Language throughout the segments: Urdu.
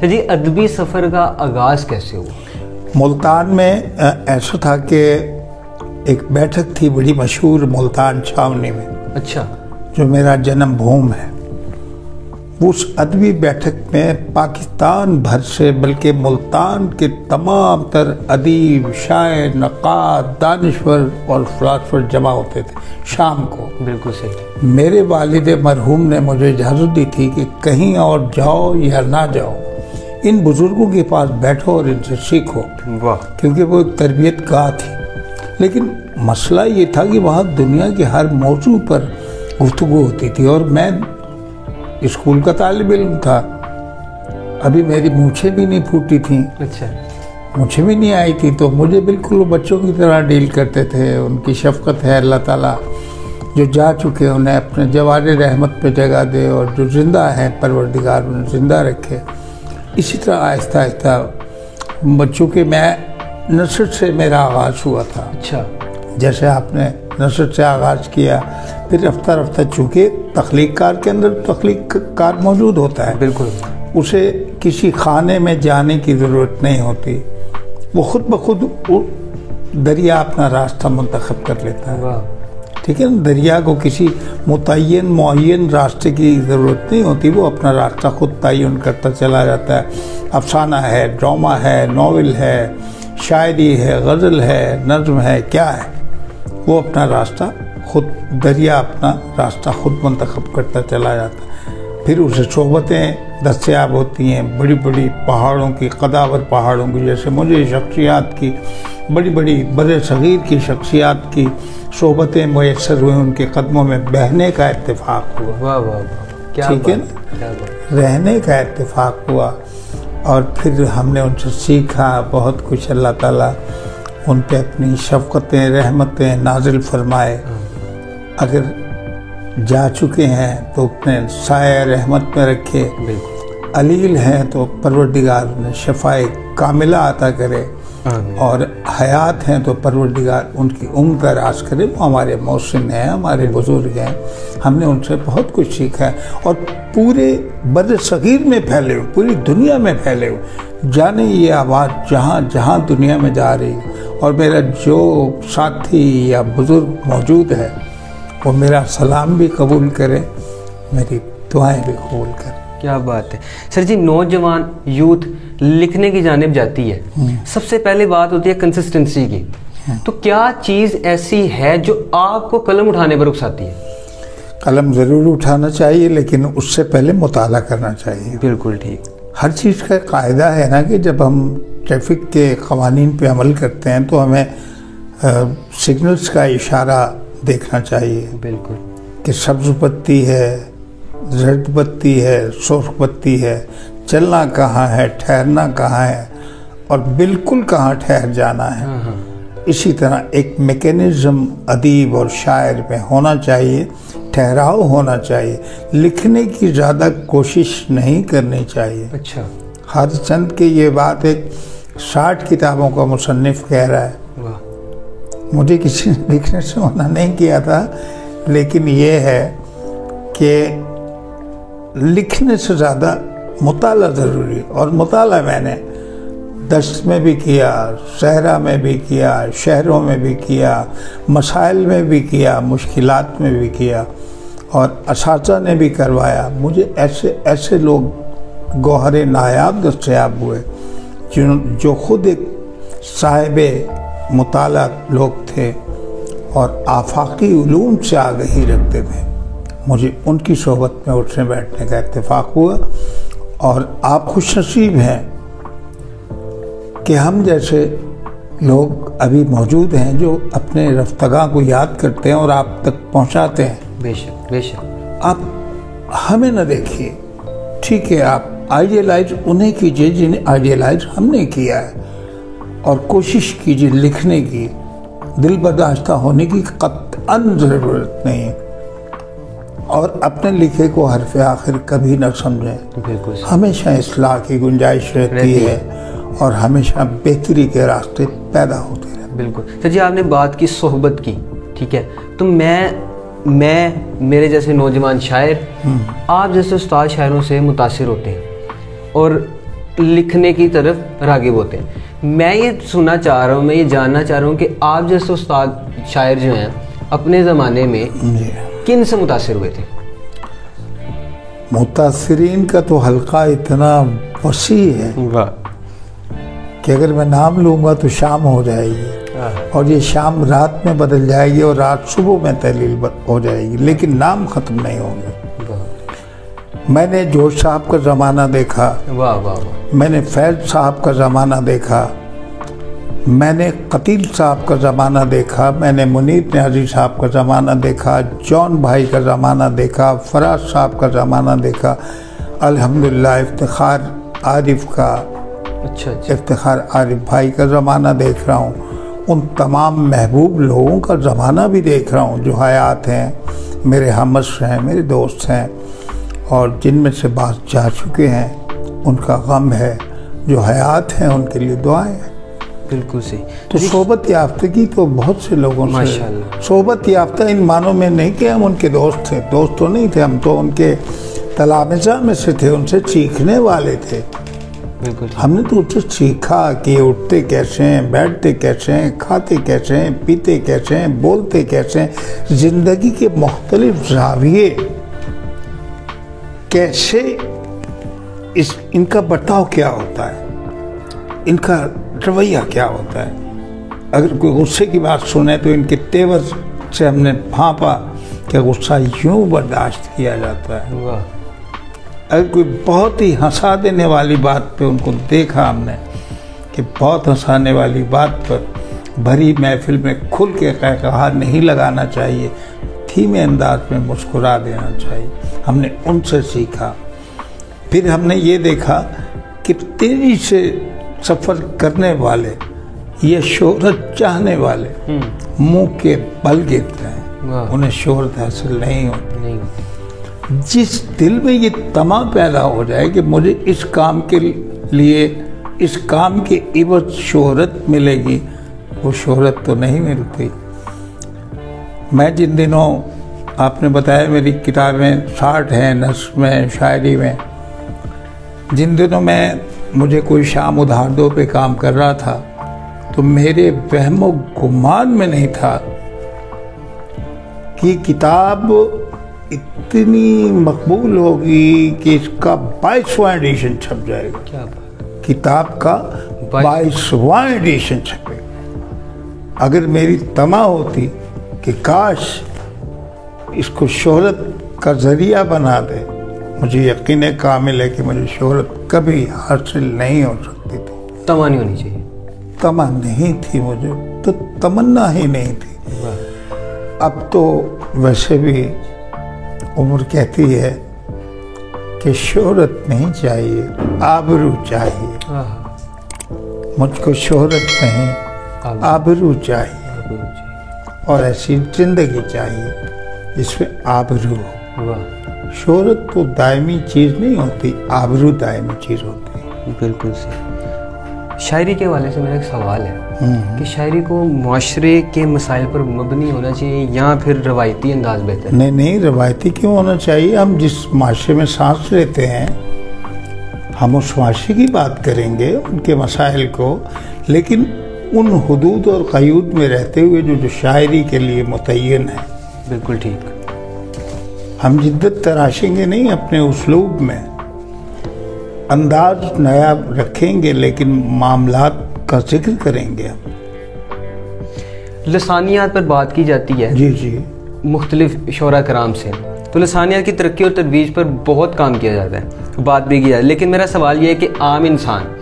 سر جی ادبی سفر کا آغاز کیسے ہوا؟ ملتان میں ایسا تھا کہ ایک بیٹھک تھی بڑی مشہور ملتان چھاونی میں. اچھا. جو میرا جنم بھوم ہے. اس ادبی بیٹھک میں پاکستان بھر سے بلکہ ملتان کے تمام تر ادیب، شاعر، نقاد، دانشور اور فلاسفر جمع ہوتے تھے شام کو. بالکل صحیح. میرے میرے والد مرحوم نے مجھے اجازت دی تھی کہ کہیں اور جاؤ یا نہ جاؤ، ان بزرگوں کے پاس بیٹھو اور ان سے سیکھو. واہ. کیونکہ وہ ایک تربیت گاہ تھی. لیکن مسئلہ یہ تھا کہ وہاں دنیا کے ہر موضوع پر گفتگو ہوتی تھی اور میں اسکول کا طالب علم تھا. ابھی میری مونچھیں بھی نہیں پھوٹی تھیں. اچھا. مونچھیں بھی نہیں آئی تھی تو مجھے بالکل وہ بچوں کی طرح ڈیل کرتے تھے. ان کی شفقت ہے اللہ تعالیٰ جو جا چکے انہیں اپنے جوار رحمت پہ جگہ دے، اور جو زندہ ہیں پروردگار انہیں زندہ رکھے. اسی طرح آہستہ آہستہ بچوں کے میں نثر سے میرا آغاز ہوا تھا. اچھا. جیسے آپ نے نثر سے آغاز کیا، پھر رفتہ رفتہ چونکہ تخلیق کار کے اندر تخلیق کار موجود ہوتا ہے. بالکل. اسے کسی خانے میں جانے کی ضرورت نہیں ہوتی، وہ خود بخود دریا اپنا راستہ منتخب کر لیتا ہے. واہ. ٹھیک ہے نا. دریا کو کسی معین راستے کی ضرورت نہیں ہوتی، وہ اپنا راستہ خود تعین کرتا چلا جاتا ہے. افسانہ ہے، ڈرامہ ہے، ناول ہے، شاعری ہے، غزل ہے، نظم ہے، کیا ہے، وہ اپنا راستہ خود، دریا اپنا راستہ خود منتخب کرتا چلا جاتا ہے. پھر اسے صحبتیں دستیاب ہوتی ہیں بڑی بڑی پہاڑوں کی، قداور پہاڑوں کی. جیسے مجھے شخصیات کی، بڑی بڑی بر صغیر کی شخصیات کی صحبتیں میسر ہوئیں، ان کے قدموں میں بہنے کا اتفاق ہوا. واہ واہ واہ. کیا ٹھیک ہے نا. رہنے کا اتفاق ہوا اور پھر ہم نے ان سے سیکھا بہت کچھ. اللہ تعالیٰ ان پہ اپنی شفقتیں، رحمتیں نازل فرمائے. اگر جا چکے ہیں تو اپنے سایہ رحمت میں رکھے. علیل ہیں تو پروردگار انہیں شفائے کاملہ عطا کرے. اور حیات ہیں تو پروردگار ان کی عمر دراز کرے. وہ ہمارے محسن ہیں، ہمارے بزرگ ہیں. ہم نے ان سے بہت کچھ سیکھا ہے اور پورے بر صغیر میں پھیلے ہوئے، پوری دنیا میں پھیلے ہوئے. جانے یہ آواز جہاں جہاں دنیا میں جا رہی. اور میرا جو ساتھی یا بزرگ موجود ہے وہ میرا سلام بھی قبول کرے، میری دعائیں بھی قبول کرے. کیا بات ہے سر جی. نوجوان یوتھ لکھنے کی جانب جاتی ہے، سب سے پہلے بات ہوتی ہے کنسسٹنسی کی. تو کیا چیز ایسی ہے جو آپ کو قلم اٹھانے پر اکساتی ہے؟ قلم ضرور اٹھانا چاہیے لیکن اس سے پہلے مطالعہ کرنا چاہیے. بالکل ٹھیک. ہر چیز کا قاعدہ ہے نا کہ جب ہم ٹریفک کے قوانین پہ عمل کرتے ہیں تو ہمیں سگنلز کا اشارہ دیکھنا چاہیے. بالکل. کہ سبز بتی ہے، زرد بتی ہے، سرخ بتی ہے، چلنا کہاں ہے، ٹھہرنا کہاں ہے اور بالکل کہاں ٹھہر جانا ہے. اسی طرح ایک میکینزم ادیب اور شاعر میں ہونا چاہیے. ٹھہراؤ ہونا چاہیے. لکھنے کی زیادہ کوشش نہیں کرنی چاہیے. اچھا. حافظ چند کی یہ بات ایک 60 کتابوں کا مصنف کہہ رہا ہے. مجھے کسی نے لکھنے سے منع نہیں کیا تھا، لیکن یہ ہے کہ لکھنے سے زیادہ مطالعہ ضروری. اور مطالعہ میں نے دشت میں بھی کیا، صحرا میں بھی کیا، شہروں میں بھی کیا، مسائل میں بھی کیا، مشکلات میں بھی کیا اور اساتذہ نے بھی کروایا. مجھے ایسے لوگ گوہر نایاب دستیاب ہوئے جو خود ایک صاحب مطالعہ لوگ تھے اور آفاقی علوم سے آگہی رکھتے تھے. مجھے ان کی صحبت میں اٹھنے بیٹھنے کا اتفاق ہوا. اور آپ خوش نصیب ہیں کہ ہم جیسے لوگ ابھی موجود ہیں جو اپنے رفتگاں کو یاد کرتے ہیں اور آپ تک پہنچاتے ہیں. بے شک بے شک. آپ ہمیں نہ دیکھیے، ٹھیک ہے، آپ آئیڈیلائز انہیں کیجئے جنہیں آئیڈیلائز ہم نے کیا ہے اور کوشش کیجئے لکھنے کی. دل برداشتہ ہونے کی قطعاً ضرورت نہیں ہے اور اپنے لکھے کو حرف آخر کبھی نہ سمجھیں. بالکل. ہمیشہ اصلاح کی گنجائش رہتی ہے اور ہمیشہ بہتری کے راستے پیدا ہوتے ہیں. بالکل. سر جی آپ نے بات کی صحبت کی، ٹھیک ہے، تو میں میرے جیسے نوجوان شاعر آپ جیسے استاد شاعروں سے متاثر ہوتے ہیں. اور لکھنے کی طرف راغب ہوتے ہیں. میں یہ سننا چاہ رہا ہوں, میں یہ جاننا چاہ رہا ہوں کہ آپ جیسے استاد شاعر جو ہیں اپنے زمانے میں کن سے متاثر ہوئے تھے؟ متاثرین کا تو حلقہ اتنا وسیع ہے کہ اگر میں نام لوں گا تو شام ہو جائے گی, اور یہ شام رات میں بدل جائے گی اور رات صبح میں تحلیل ہو جائے گی, لیکن نام ختم نہیں ہوں گے. میں نے جوش صاحب کا زمانہ دیکھا, میں نے فیض صاحب کا زمانہ دیکھا, میں نے قتیل صاحب کا زمانہ دیکھا, میں نے منیر نیازی صاحب کا زمانہ دیکھا, جون بھائی کا زمانہ دیکھا, فراز صاحب کا زمانہ دیکھا, الحمدللہ افتخار عارف کا, افتخار عارف بھائی کا زمانہ دیکھ رہا ہوں. ان تمام محبوب لوگوں کا زمانہ بھی دیکھ رہا ہوں جو حیات ہیں, میرے ہمعصر ہیں, میرے دوست ہیں, اور جن میں سے بعض جا چکے ہیں ان کا غم ہے, جو حیات ہیں ان کے لیے دعائیں ہیں. بالکل صحیح. تو صحبت یافتگی تو بہت سے لوگوں سے, صحبت یافتہ ان معنوں میں نہیں کہ ہم ان کے دوست تھے, دوست تو نہیں تھے, ہم تو ان کے تلامذہ میں سے تھے, ان سے سیکھنے والے تھے. ہم نے تو ان سے سیکھا کہ اٹھتے کیسے ہیں, بیٹھتے کیسے ہیں, کھاتے کیسے ہیں, پیتے کیسے ہیں, بولتے کیسے ہیں, زندگی کے مختلف زاویے کیسے, ان کا برتاؤ کیا ہوتا ہے, ان کا رویہ کیا ہوتا ہے. اگر کوئی غصے کی بات سنے تو ان کے تیور سے ہم نے بھانپا کہ غصہ یوں برداشت کیا جاتا ہے. اگر کوئی بہت ہی ہنسا دینے والی بات پہ ان کو دیکھا ہم نے کہ بہت ہنسانے والی بات پر بھری محفل میں کھل کے قہقہا نہیں لگانا چاہیے, دھیمے انداز میں مسکرا دینا چاہیے. ہم نے ان سے سیکھا. پھر ہم نے یہ دیکھا کہ تیزی سے سفر کرنے والے, یہ شہرت چاہنے والے منہ کے بل گرتے ہیں, انہیں شہرت حاصل نہیں ہوتی. جس دل میں یہ طمع پیدا ہو جائے کہ مجھے اس کام کے لیے, اس کام کے عوض شہرت ملے گی, وہ شہرت تو نہیں ملتی. میں جن دنوں, آپ نے بتایا میری کتابیں 60 ہیں نثر میں, شاعری میں, جن دنوں میں مجھے کوئی شام ادھار دو پہ کام کر رہا تھا تو میرے وہم و گمان میں نہیں تھا کہ کتاب اتنی مقبول ہوگی کہ اس کا 22واں ایڈیشن چھپ جائے گا. کیا بات, کتاب کا 22واں ایڈیشن چھپے. اگر میری طمع ہوتی کہ کاش اس کو شہرت کا ذریعہ بنا دے, مجھے یقین کامل ہے کہ مجھے شہرت کبھی حاصل نہیں ہو سکتی تھی. تمنا نہیں ہونی چاہیے. تمنا نہیں تھی, مجھے تو تمنا ہی نہیں تھی. اب تو ویسے بھی عمر کہتی ہے کہ شہرت نہیں چاہیے, آبرو چاہیے. مجھ کو شہرت نہیں, آبرو چاہیے, اور ایسی زندگی چاہیے جس میں آبرو ہو. شہرت تو دائمی چیز نہیں ہوتی, آبرو دائمی چیز ہوتی ہے. بالکل صحیح. شاعری کے حوالے سے میرا ایک سوال ہے کہ شاعری کو معاشرے کے مسائل پر مبنی ہونا چاہیے یا پھر روایتی انداز بہتر؟ نہیں, روایتی کیوں ہونا چاہیے. ہم جس معاشرے میں سانس لیتے ہیں ہم اس معاشرے کی بات کریں گے, ان کے مسائل کو, لیکن ان حدود اور قیود میں رہتے ہوئے جو شاعری کے لیے متعین ہے. بالکل ٹھیک. ہم جدت تراشیں گے نہیں اپنے اسلوب میں, انداز نیا رکھیں گے لیکن معاملات کا ذکر کریں گے. لسانیات پر بات کی جاتی ہے جی مختلف شعراء کرام سے, تو لسانیات کی ترقی اور ترویج پر بہت کام کیا جاتا ہے, بات بھی کی جاتی ہے. لیکن میرا سوال یہ ہے کہ عام انسان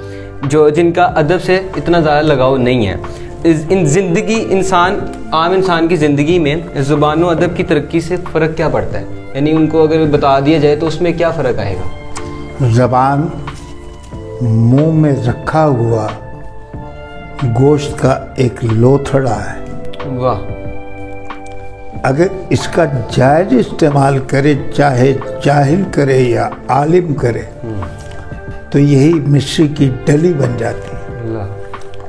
جو جن کا ادب سے اتنا زیادہ لگاؤ نہیں ہے, عام انسان کی زندگی میں زبان و ادب کی ترقی سے فرق کیا پڑتا ہے؟ یعنی ان کو اگر بتا دیا جائے تو اس میں کیا فرق آئے گا؟ زبان منہ میں رکھا ہوا گوشت کا ایک لوتھڑا ہے. واہ. اگر اس کا جائز استعمال کرے, چاہے جاہل کرے یا عالم کرے, تو یہی مصری کی ڈلی بن جاتی ہے.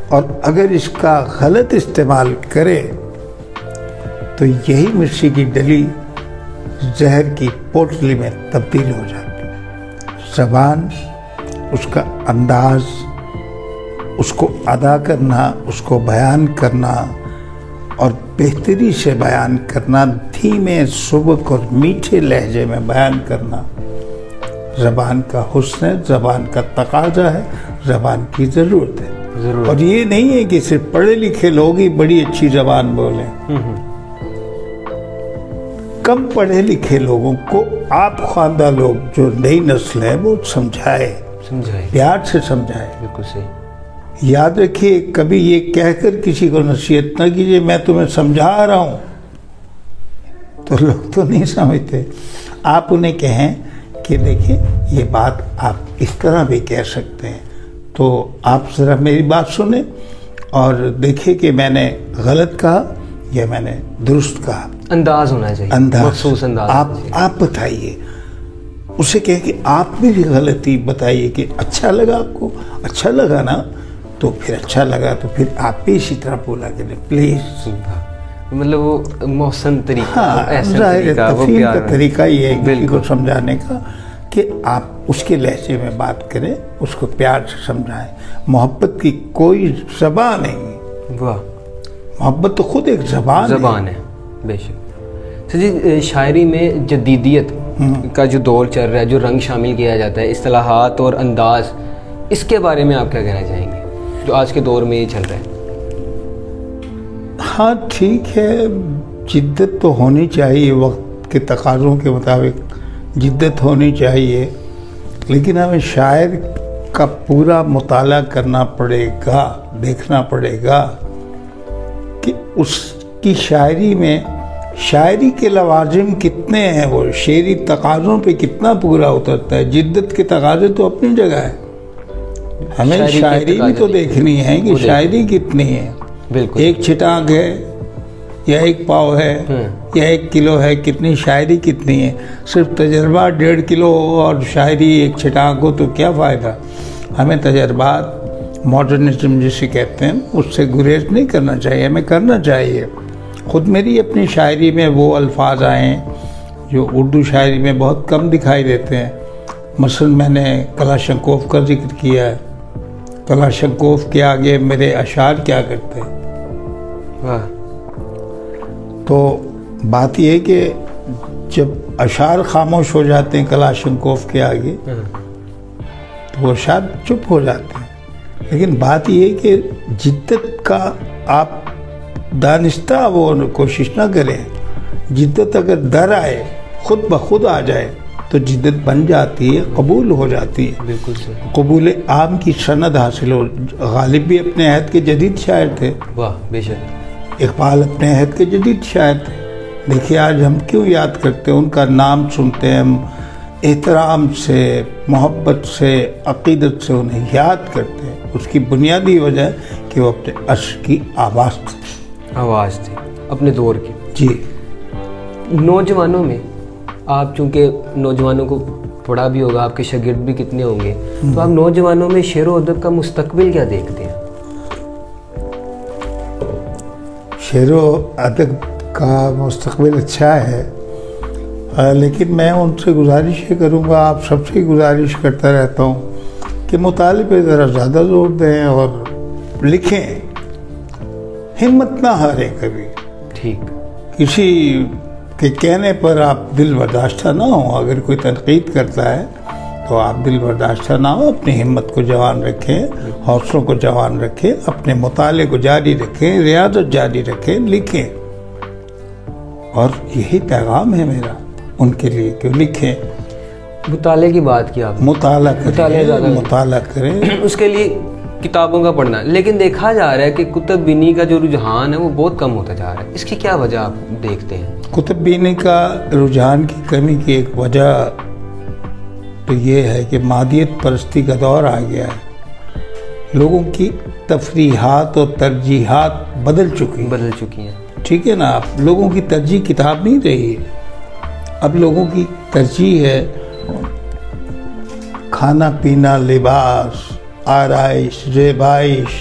اور اگر اس کا غلط استعمال کرے تو یہی مصری کی ڈلی زہر کی پوٹلی میں تبدیل ہو جاتی ہے. زبان اس کا انداز، اس کو ادا کرنا، اس کو بیان کرنا اور بہتری سے بیان کرنا، دھیمے سبک اور میٹھے لہجے میں بیان کرنا زبان کا حسن ہے، زبان کا تقاضا ہے، زبان کی ضرورت ہے۔ اور یہ نہیں ہے کہ صرف پڑھے لکھے لوگ ہی بڑی اچھی زبان بولیں، کم پڑھے لکھے لوگوں کو آپ خواندہ لوگ جو نئی نسل ہے وہ سمجھائے، پیار سے سمجھائے۔ بالکل صحیح۔ یاد رکھیے کبھی یہ کہہ کر کسی کو نصیحت نہ کیجیے میں تمہیں سمجھا رہا ہوں، تو لوگ تو نہیں سمجھتے۔ آپ انہیں کہیں کہ دیکھیں یہ بات آپ اس طرح بھی کہہ سکتے ہیں، تو آپ ذرا میری بات سنیں اور دیکھیں کہ میں نے غلط کہا یا میں نے درست کہا۔ انداز ہونا چاہیے، مخصوص انداز۔ آپ بتائیے، اسے کہیں کہ آپ میری غلطی بتائیے کہ اچھا لگا آپ کو، اچھا لگا نا، تو پھر اچھا لگا تو پھر آپ بھی اسی طرح بولا کریں پلیز۔ مطلب وہ محسن طریقہ، ظاہر تفہیم کا طریقہ یہ ہے کسی کو سمجھانے کا کہ آپ اس کے لہجے میں بات کریں، اس کو پیار سے سمجھائیں۔ محبت کی کوئی زبان نہیں، محبت تو خود ایک زبان ہے۔ بے شک۔ جی شاعری میں جدیدیت کا جو دور چل رہا ہے، جو رنگ شامل کیا جاتا ہے، اصطلاحات اور انداز، اس کے بارے میں آپ کیا کہنا چاہیں گے جو آج کے دور میں یہ چل رہا ہے؟ ہاں ٹھیک ہے، جدت تو ہونی چاہیے، وقت کے تقاضوں کے مطابق جدت ہونی چاہیے، لیکن ہمیں شاعر کا پورا مطالعہ کرنا پڑے گا، دیکھنا پڑے گا کہ اس کی شاعری میں شاعری کے لوازم کتنے ہیں، وہ شعری تقاضوں پہ کتنا پورا اترتا ہے۔ جدت کے تقاضے تو اپنی جگہ ہے، ہمیں شاعری بھی تو دیکھنی ہے کہ شاعری کتنی ہے۔ ایک چھٹانک ہے یا ایک پاؤ ہے یا 1 کلو ہے، کتنی شاعری کتنی ہے۔ صرف تجربہ 1.5 کلو ہو اور شاعری 1 چھٹانک ہو تو کیا فائدہ۔ ہمیں تجربات، ماڈرنزم جسے کہتے ہیں، اس سے گریز نہیں کرنا چاہیے، ہمیں کرنا چاہیے۔ خود میری اپنی شاعری میں وہ الفاظ آئے جو اردو شاعری میں بہت کم دکھائی دیتے ہیں۔ مثلا میں نے کلاشنکوف کا ذکر کیا ہے، کلاشنکوف کے آگے میرے اشعار کیا کرتے ہیں۔ تو بات یہ ہے کہ جب اشعار خاموش ہو جاتے ہیں کلاشنکوف کے آگے تو وہ اشعار چپ ہو جاتے ہیں، لیکن بات یہ ہے کہ جدت کا آپ دانستہ وہ کوشش نہ کریں۔ جدت اگر در آئے، خود بخود آ جائے تو جدت بن جاتی ہے، قبول ہو جاتی ہے۔ بالکل صحیح۔ قبول عام کی سند حاصل ہو۔ غالب بھی اپنے عہد کے جدید شاعر تھے، واہ بے شک۔ اقبال اپنے عہد کے جدید شاعر تھے۔ دیکھیے آج ہم کیوں یاد کرتے ہیں، ان کا نام سنتے ہیں ہم احترام سے، محبت سے، عقیدت سے انہیں یاد کرتے ہیں۔ اس کی بنیادی وجہ ہے کہ وہ اپنے عصر کی آواز تھی، اپنے دور کی۔ جی نوجوانوں میں آپ چونکہ نوجوانوں کو پڑھا بھی ہوگا، آپ کے شاگرد بھی کتنے ہوں گے، تو آپ نوجوانوں میں شعر و ادب کا مستقبل کیا دیکھتے ہیں؟ شعر و ادب کا مستقبل اچھا ہے، لیکن میں ان سے گزارش یہ کروں گا، آپ سب سے گزارش کرتا رہتا ہوں کہ مطالعے پہ ذرا زیادہ زور دیں اور لکھیں، ہمت نہ ہاریں کبھی۔ ٹھیک۔ کسی کے کہنے پر آپ دل برداشتہ نہ ہوں، اگر کوئی تنقید کرتا ہے تو آپ دل برداشتہ نہ ہوں، اپنی ہمت کو جوان رکھیں، حوصلوں کو جوان رکھیں، اپنے مطالعے کو جاری رکھیں، ریاضت جاری رکھیں، لکھیں۔ اور یہی پیغام ہے میرا ان کے لیے کہ لکھیں۔ مطالعے کی بات کی آپ، مطالعہ کریں، اس کے لیے کتابوں کا پڑھنا، لیکن دیکھا جا رہا ہے کہ کتب بینی کا جو رجحان ہے وہ بہت کم ہوتا جا رہا ہے، اس کی کیا وجہ آپ دیکھتے ہیں؟ کتب بینی کا رجحان کی کمی کی ایک وجہ تو یہ ہے کہ مادیت پرستی کا دور آ گیا ہے، لوگوں کی تفریحات اور ترجیحات بدل چکی ہیں۔ ٹھیک ہے نا، آپ لوگوں کی ترجیح کتاب نہیں رہی ہے، اب لوگوں کی ترجیح ہے کھانا پینا، لباس، آرائش، زیبائش۔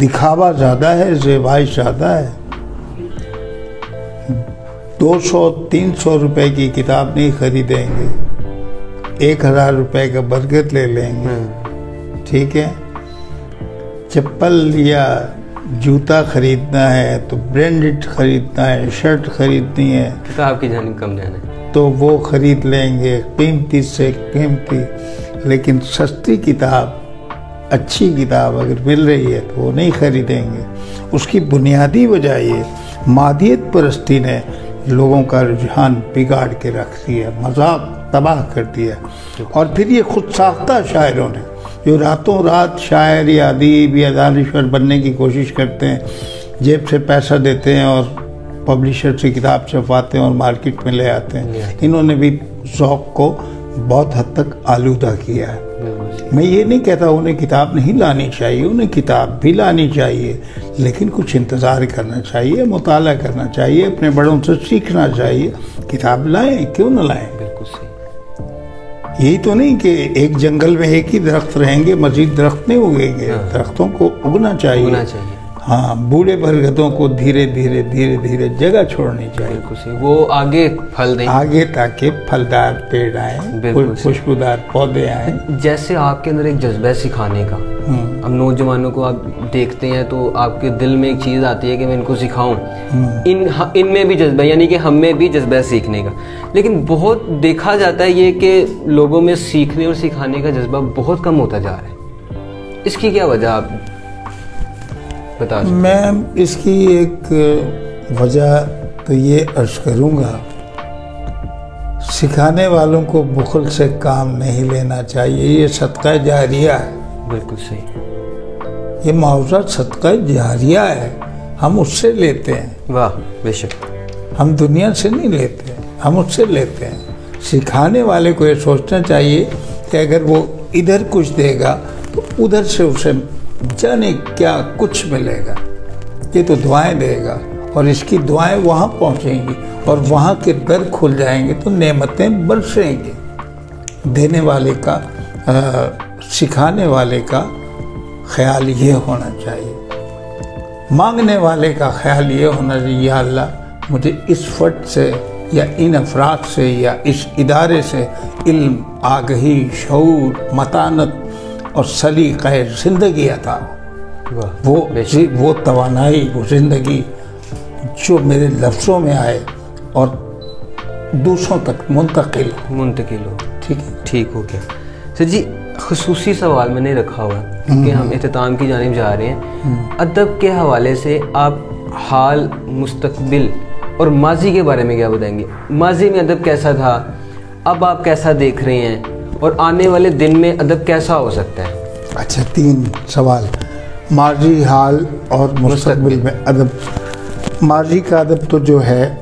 دکھاوا زیادہ ہے، زیبائش زیادہ ہے۔ 200-300 روپے کی کتاب نہیں خریدیں گے، 1000 روپے کا برگر لے لیں گے، ٹھیک ہے، چپل یا جوتا خریدنا ہے تو برانڈڈ خریدنا ہے، شرٹ خریدنی ہے، کتاب کی جانب کم جانا ہے تو وہ خرید لیں گے، قیمتی سے قیمتی، لیکن سستی کتاب، اچھی کتاب اگر مل رہی ہے تو وہ نہیں خریدیں گے۔ اس کی بنیادی وجہ یہ مادیت پرستی نے لوگوں کا رجحان بگاڑ کے رکھ دیا، مذاق تباہ کر دیا، اور پھر یہ خود ساختہ شاعروں نے جو راتوں رات شاعر یا ادیب یا دانشور بننے کی کوشش کرتے ہیں، جیب سے پیسہ دیتے ہیں اور پبلشر سے کتاب چھپواتے ہیں اور مارکیٹ میں لے آتے ہیں، انہوں نے بھی ذوق کو بہت حد تک آلودہ کیا ہے۔ میں یہ نہیں کہتا انہیں کتاب نہیں لانی چاہیے، انہیں کتاب بھی لانی چاہیے، لیکن کچھ انتظار کرنا چاہیے، مطالعہ کرنا چاہیے، اپنے بڑوں سے سیکھنا چاہیے۔ کتاب لائیں، کیوں نہ لائیں؟ بالکل صحیح۔ یہی تو نہیں کہ ایک جنگل میں ایک ہی درخت رہیں گے، مزید درخت نہیں اگیں گے، درختوں کو اگنا چاہیے، ہاں، بوڑھے برگدوں کو دھیرے دھیرے دھیرے دھیرے جگہ چھوڑنی چاہیے، وہ آگے پھل دیں، آگے تاکہ پھلدار پیڑ آئیں، خوشبودار پودے آئیں۔ جیسے آپ کے اندر ایک جذبہ سکھانے کا، اب نوجوانوں کو آپ دیکھتے ہیں تو آپ کے دل میں ایک چیز آتی ہے کہ میں ان کو سکھاؤں، ان میں بھی جذبہ، یعنی کہ ہم میں بھی جذبہ سیکھنے کا، لیکن بہت دیکھا جاتا ہے یہ کہ لوگوں میں سیکھنے اور سکھانے کا جذبہ بہت کم ہوتا جا رہا ہے، اس کی کیا وجہ آپ بتا سکتے ہیں؟ میں اس کی ایک وجہ تو یہ عرض کروں گا، سکھانے والوں کو بخل سے کام نہیں لینا چاہیے، یہ صدقہ جاریہ ہے۔ بالکل صحیح، یہ معاوضہ صدقہ جاریہ ہے، ہم اس سے لیتے ہیں، واہ بے شک، ہم دنیا سے نہیں لیتے، ہم اس سے لیتے ہیں۔ سکھانے والے کو یہ سوچنا چاہیے کہ اگر وہ ادھر کچھ دے گا تو ادھر سے اسے جانے کیا کچھ ملے گا، یہ تو دعائیں دے گا اور اس کی دعائیں وہاں پہنچیں گی اور وہاں کے در کھل جائیں گے تو نعمتیں برسیں گی۔ دینے والے کا، سکھانے والے کا خیال یہ ہونا چاہیے، مانگنے والے کا خیال یہ ہونا چاہیے، یا اللہ مجھے اس فرد سے یا ان افراد سے یا اس ادارے سے علم، آگہی، شعور، متانت اور سلیقہ زندگی عطا ہو، وہ توانائی، وہ زندگی جو میرے لفظوں میں آئے اور دوسروں تک منتقل ہو۔ ٹھیک ہے، ٹھیک ہو گیا سر جی۔ خصوصی سوال میں نے رکھا ہوا کہ ہم اختتام کی جانب جا رہے ہیں، ادب کے حوالے سے آپ حال، مستقبل اور ماضی کے بارے میں کیا بتائیں گے؟ ماضی میں ادب کیسا تھا، اب آپ کیسا دیکھ رہے ہیں، اور آنے والے دن میں ادب کیسا ہو سکتا ہے؟ اچھا، 3 سوال، ماضی، حال اور مستقبل میں ادب۔ ماضی کا ادب تو جو ہے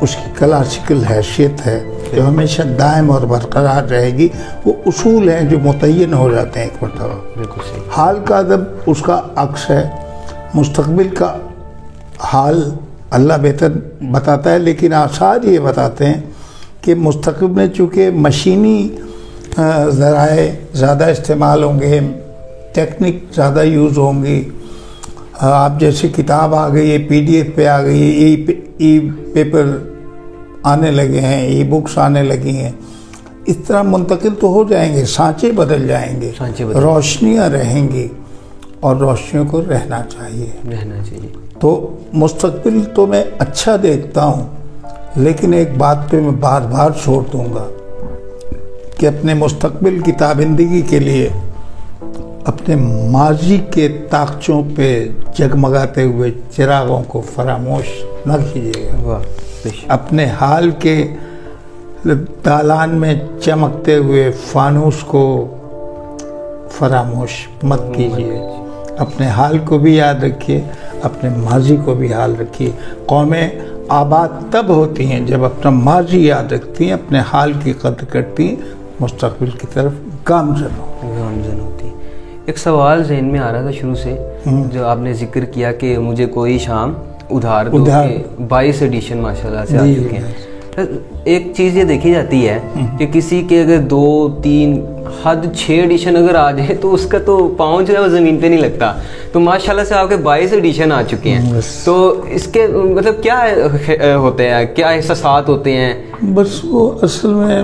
اس کی کلاسیکل حیثیت ہے جو ہمیشہ دائم اور برقرار رہے گی، وہ اصول ہیں جو متعین ہو جاتے ہیں ایک مرتبہ۔ بالکل صحیح۔ حال کا ادب اس کا عکس ہے، مستقبل کا حال اللہ بہتر بتاتا ہے، لیکن آثار یہ بتاتے ہیں کہ مستقبل میں چونکہ مشینی ذرائع زیادہ استعمال ہوں گے، ٹیکنک زیادہ یوز ہوں گی، آپ جیسے کتاب آ گئی ہے، PDF پہ آ گئی ہے، ای پیپر آنے لگے ہیں، ای بکس آنے لگی ہیں، اس طرح منتقل تو ہو جائیں گے، سانچے بدل جائیں گے، روشنیاں رہیں گی اور روشنیوں کو رہنا چاہیے۔ تو مستقبل تو میں اچھا دیکھتا ہوں، لیکن ایک بات پہ میں بار بار چھوڑ دوں گا کہ اپنے مستقبل کی تابندگی کے لیے اپنے ماضی کے طاقچوں پہ جگمگاتے ہوئے چراغوں کو فراموش نہ کیجیے گا، اپنے حال کے دالان میں چمکتے ہوئے فانوس کو فراموش مت کیجیے، اپنے حال کو بھی یاد رکھیے، اپنے ماضی کو بھی حال رکھیے۔ قومیں آباد تب ہوتی ہیں جب اپنا ماضی یاد رکھتی ہیں، اپنے حال کی قدر کرتی ہیں، مستقبل کی طرف گامزن ہوتی ہیں۔ ایک سوال ذہن میں آ رہا تھا شروع سے، جو آپ نے ذکر کیا کہ مجھے کوئی شام ادھار دو، 22 ایڈیشن ماشاءاللہ سے آ چکے ہیں۔ ایک چیز یہ دیکھی جاتی ہے کہ کسی کے اگر 2 3 حد 6 ایڈیشن اگر آ جائے تو اس کا تو پاؤں جو ہے وہ زمین پہ نہیں لگتا، تو ماشاءاللہ سے آپ کے 22 ایڈیشن آ چکے ہیں، تو اس کے مطلب کیا ہوتے ہیں، کیا احساسات ہوتے ہیں؟ بس وہ اصل میں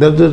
10-10,